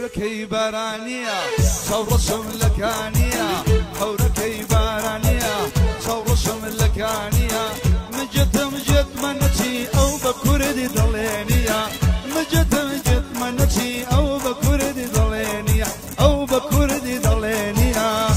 هوركي بارانية صورشم لكانية هوركي بارانية صورشم لكانية مجد منتي أو بكردي ضلينية مجد منتي أو بكردي ضلينية أو بكردي ضلينية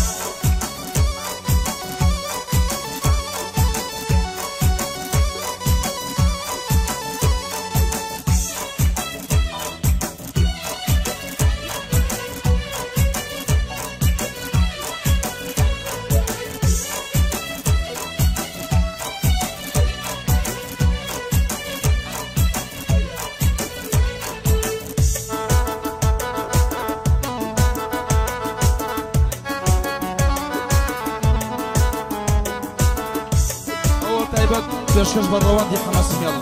بشكش بالروان دي حماس يلا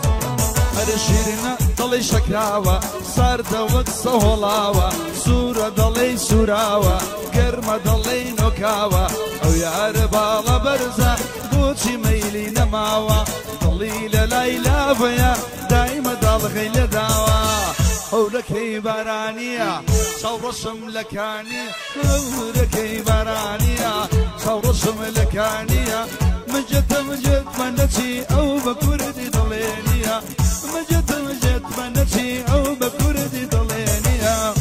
هرشيرنا ضلي شكراوة صار دوق صهلاوة سورة ضلي سوراوة قرمة ضلي نوكاوة أو يا ربالة برزة بوتشي ميلي نماوة ضلي ليلى فيا دايما ضل خيل داوة هوركي بارانية صورشم لكانية هوركي بارانية صورشم لكانية مجد منتي أو بكردي ضلينية مجد منتي أو بكردي ضلينية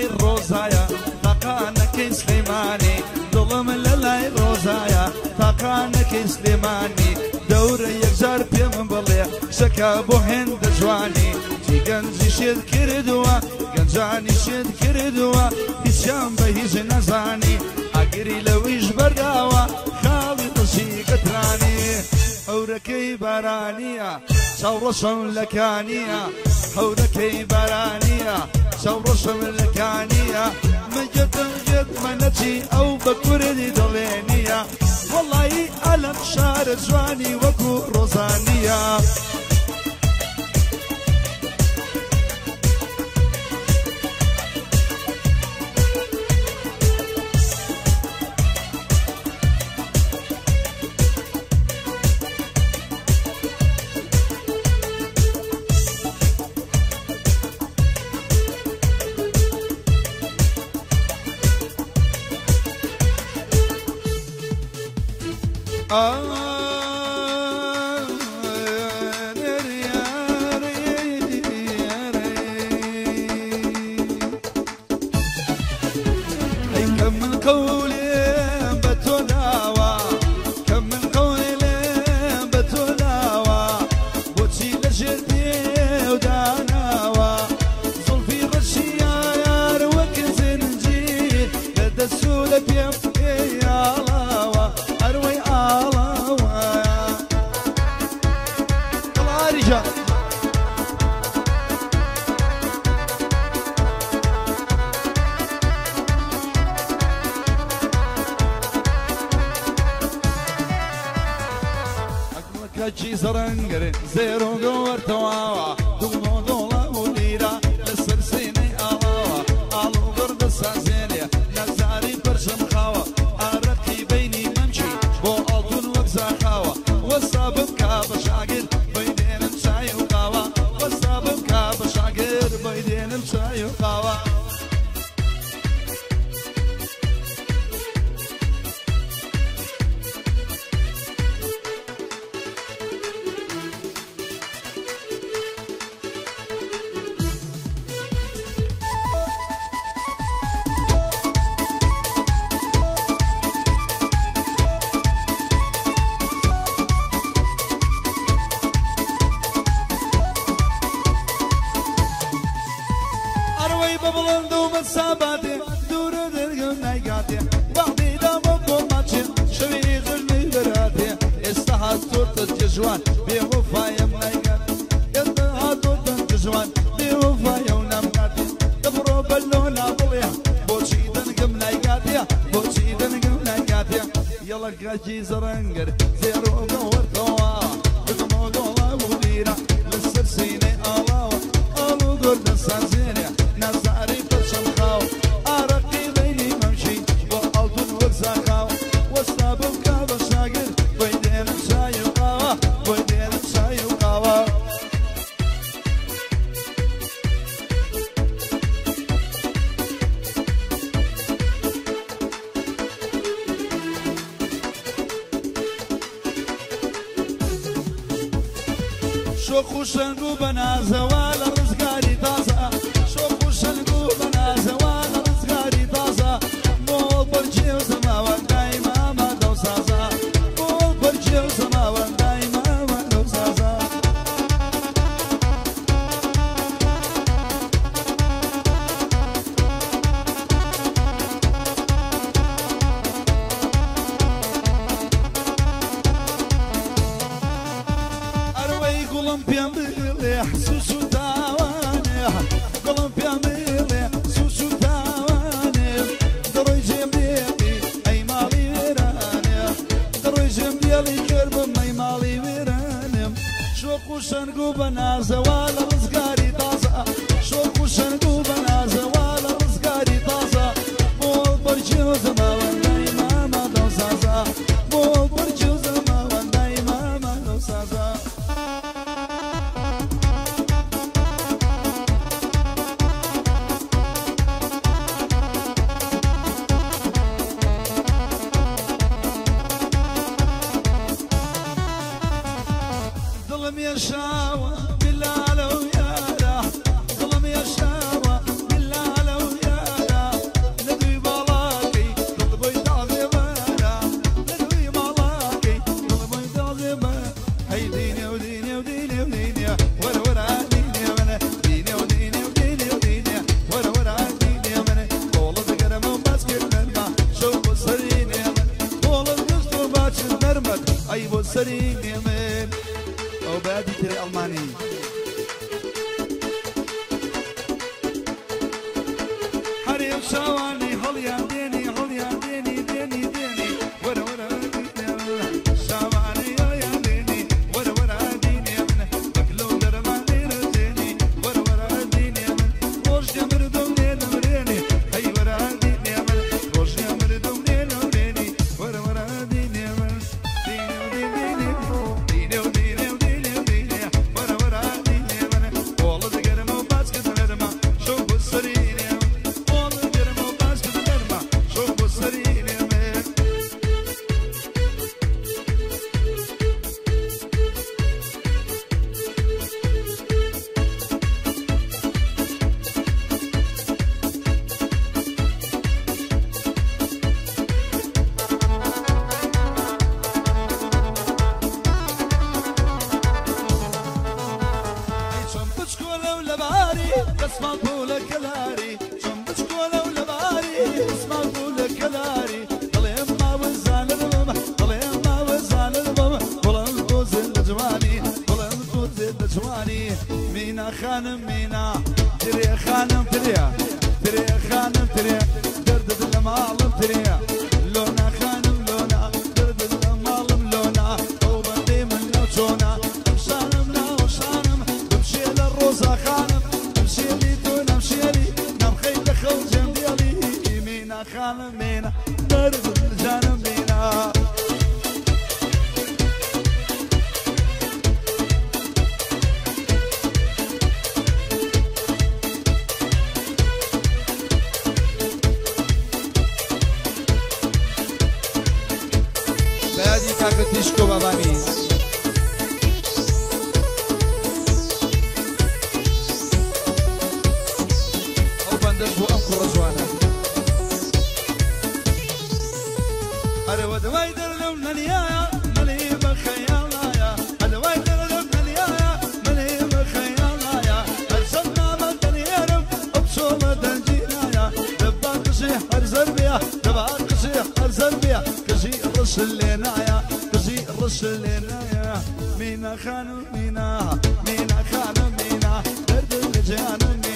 الروزايا طاقانك سليماني ظلم للاي الروزايا طاقانك سليماني دوري يكزار بيم بلي سكابو هند جواني تي جنزي شد كردوا جنزاني شد كردوا هشام بهيز نزاني اقري لويش براوا خالي طشي قتراني هوركي بارانية صورشم لكانية هوركي بارانية صورشم لكانية مجد منتي أو بكردي ضلينية والله ألم شار جواني وكو روزانية كجي زرنجر زيرو قور تواوا دولو دولا وليرا لسرسيني آواوا آلو قرد سازيني نزاري برشم خاوا أرقي بيني ممشي بو ألتون وقزا خاوا وصابم كابا شاقر بيدين مشاي وقاوا وصابم كابا شاقر بيدين مشاي وقاوا ببلندو مساباتي دور درقم نايقاتي بعدي دامكم ماتشن شوي غلمي براتي استحاد صورة الجزوان بوفايا منايقاتي استحاد صورة الجزوان بوفايا ونامقاتي دبرو بلونا ضليا دڵەکەکی زڕەنگر زێڕۆگە وەرتەوە بگمە دۆڵە و لیرە لەسەر سینەی ئاڵاوە ئاڵ و گۆردە سازێنێ نازاری پەرچەم خاو ئارەقی بەینی مەمشی بۆ ئەڵتون وەک زاخاو وەستا بم کا بە شاگر بۆی دێنم چای و قاوە بۆی دێنم چای و قاوە شۆخ و شەنگ و بەنازەوە لە ڕزگاری تازە شۆخ و شەنگ و بەنازەوە لە ڕزگاری تازە مۆڵ بەرجێ و زەماوەندای مامە دەو سازە مۆڵ بەرجێ و زەماوەندای مامە دەو سازە گوڵم پێم بڵێ سوس و تاوانێ گوڵم پێم بڵێ سوس و تاوانێ دڕۆی جێم دێڵی ئەی ماڵی وێرانێ دڕۆی جێم دێڵی کردم ئەی ماڵی وێرانم شۆخ و شەنگ و بەنازەوە لە ڕزگاری تازە شۆخ و شەنگ و بەنازەوە لە ڕزگاری تازە مۆڵ بەرجێ و زەماوەندای مامە دەو سازە مۆڵ بەرجێ و زەماوەندای مامە دەو سازە ظلم يا شاوة بالله لو يارا ظلم يا شاوة بالله لو يارا ندوي بلاقي ضربي تعذبانا ندوي بلاقي ضربي تعذبانا هي ديني وديني وديني وديني ورا ورا ديني وانا ديني وديني وديني وديني ورا ورا ديني وانا والله تقرا من باسكت مرمى شو بصريني والله القصة باتش مرمى اي بصريني من أو بادي تري ألماني هري وشواني هليا ديني هليا ديني ديني ديني ورا ورا ديني شواني هليا ديني ورا ورا ديني من بكلو درماني رزيني ورا ورا ديني من روش يمردم لينا مريني هي ورا ديني من روش يمردم لينا مريني ورا ورا ديني من ديني ديني ديني ديني اسمع قولك كلاري شنبش كولا ولا باري اسمع قولك كلاري طلع ما وزان الماما طلع ما وزان الماما طلع الكوز الجواني طلع الكوز الجواني مينا خانم مينا تري خانم تري تري خانم تري درد المعلم تري لونا خانم لونا درد المعلم لونا طوبتي من نوتونا شانم لا وشانم بمشي للروزة خانم خانم مينا درد الجانب مينا بادي كاكتشكو باباني او بندش بو امكو رجوانا ودواي درلم نليايا ملي بخيالايا ودواي درلم نليايا ملي بخيالايا ارسلنا من تنيرم ابصومة تنجينايا دباك شيح ارزربيا دباك شيح ارزربيا كشي الرسل لينايا كشي الرسل لينايا مينا خانم مينا مينا خانم مينا درد الجانم مينا